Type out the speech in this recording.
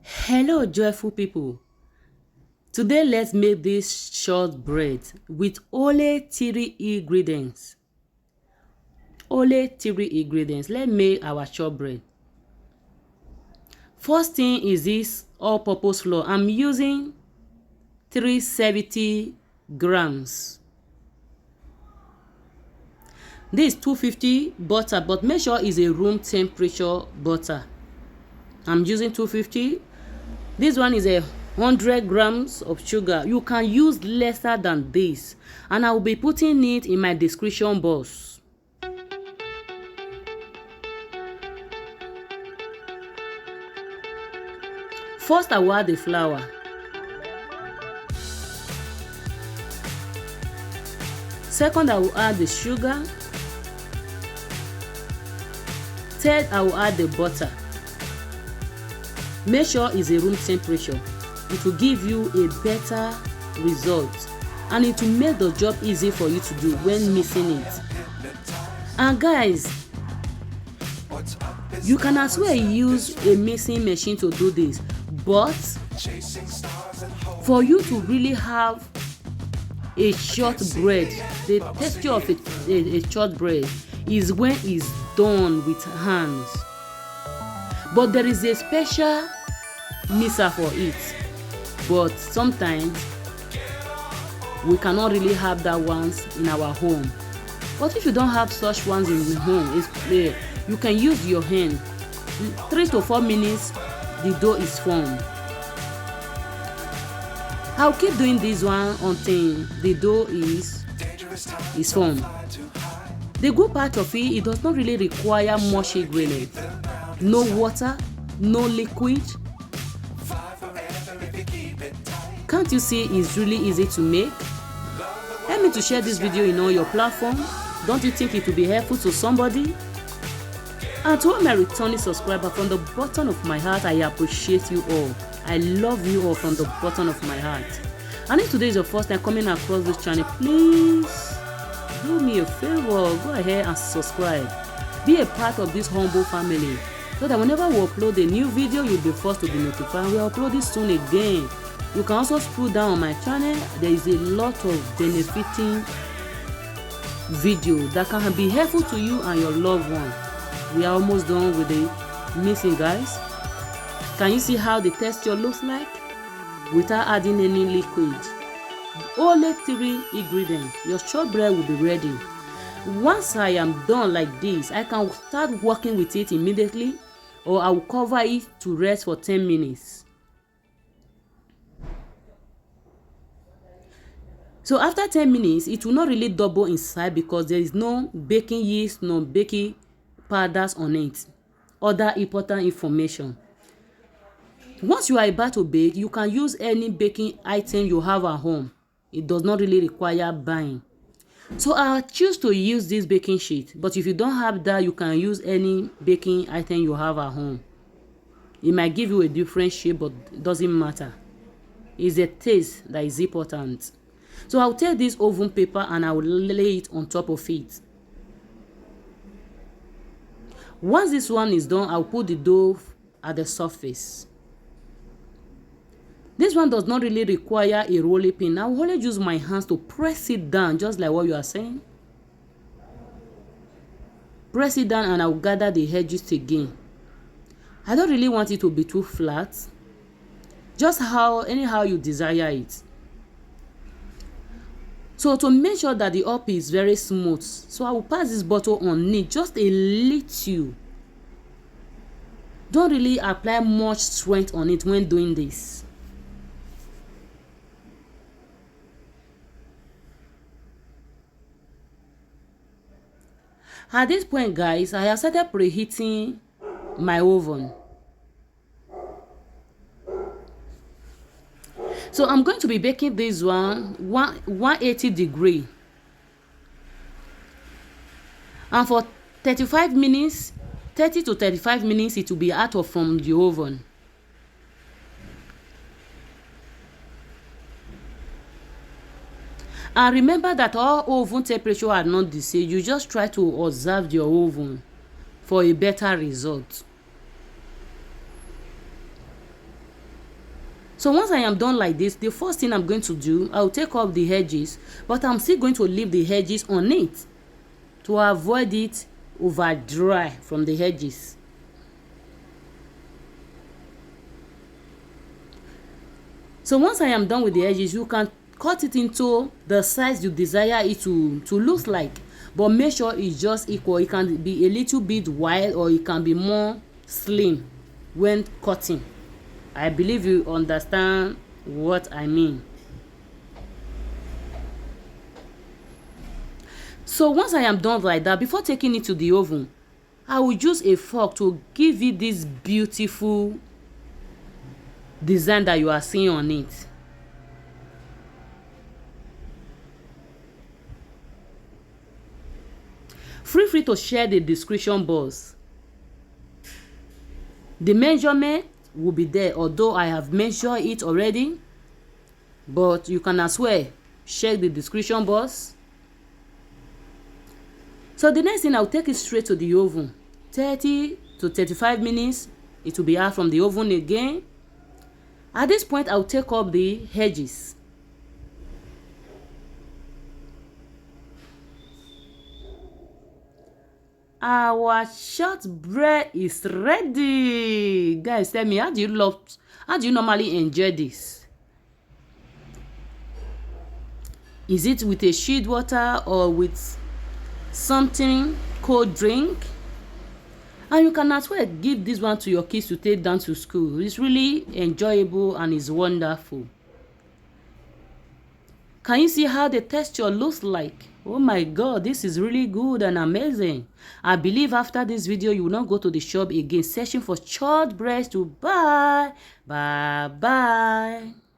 Hello, joyful people. Today, let's make this short bread with only three ingredients. Only three ingredients. Let's make our short bread. First thing is this all-purpose flour. I'm using 370 grams. This is 250 butter, but make sure it's a room temperature butter. I'm using 250. This one is a 100 grams of sugar. You can use lesser than this, and I will be putting it in my description box. First, I will add the flour. Second, I will add the sugar. Third, I will add the butter. Make sure it's a room temperature. It will give you a better result, and it will make the job easy for you to do when mixing it. And guys, you can as well use a mixing machine to do this, but for you to really have a short bread, the texture of a short bread is when it's done with hands. But there is a special mixer for it, but sometimes we cannot really have that ones in our home. But if you don't have such ones in your home, you can use your hand. 3 to 4 minutes, the dough is formed. I'll keep doing this one until the dough is formed. The good part of it, it does not really require much ingredients. No water, no liquid. Can't you see it's really easy to make? Help me to share this video in all your platforms. Don't you think it will be helpful to somebody? And to all my returning subscribers, from the bottom of my heart, I appreciate you all. I love you all from the bottom of my heart. And if today is your first time coming across this channel, please do me a favor, go ahead and subscribe. Be a part of this humble family, so that whenever we upload a new video, you'll be first to be notified. We'll upload it soon again. You can also scroll down on my channel. There is a lot of benefiting video that can be helpful to you and your loved one. We are almost done with the mixing, guys. Can you see how the texture looks like without adding any liquid? Only 3 ingredients. Your shortbread will be ready. Once I am done like this, I can start working with it immediately, or I will cover it to rest for 10 minutes. So after 10 minutes, it will not really double inside because there is no baking yeast, no baking powders on it. Other important information. Once you are about to bake, you can use any baking item you have at home. It does not really require buying. So I choose to use this baking sheet, but if you don't have that, you can use any baking item you have at home. It might give you a different shape, but it doesn't matter. It's the taste that is important. So I'll take this oven paper and I will lay it on top of it. Once this one is done, I'll put the dough at the surface. This one does not really require a rolling pin. I will only use my hands to press it down, just like what you are saying. Press it down and I will gather the edges again. I don't really want it to be too flat. Just anyhow you desire it. So to make sure that the up is very smooth, so I will pass this bottle on it just a little. Don't really apply much strength on it when doing this. At this point, guys, I have started preheating my oven. So I'm going to be baking this one 180 degree. And for 35 minutes, 30 to 35 minutes, it will be out of from the oven. And remember that all oven temperature are not the same. You just try to observe your oven for a better result. So once I am done like this, the first thing I'm going to do, I'll take off the edges, but I'm still going to leave the edges on it to avoid it over dry from the edges. So once I am done with the edges, you can cut it into the size you desire it to look like, but make sure it's just equal. It can be a little bit wide or it can be more slim when cutting. I believe you understand what I mean. So once I am done like that, before taking it to the oven, I will use a fork to give it this beautiful design that you are seeing on it. Feel free to share the description box. The measurement will be there, although I have measured it already, but you can as well check the description box. So the next thing, I'll take it straight to the oven. 30 to 35 minutes, it will be out from the oven again. At this point, I'll take up the edges. Our shortbread is ready. Guys, tell me, how do you normally enjoy this? Is it with a chilled water or with something cold drink? And you can as well give this one to your kids to take down to school. It's really enjoyable and it's wonderful. Can you see how the texture looks like? Oh my god, this is really good and amazing. I believe after this video you will not go to the shop again searching for shortbread to buy. Bye bye.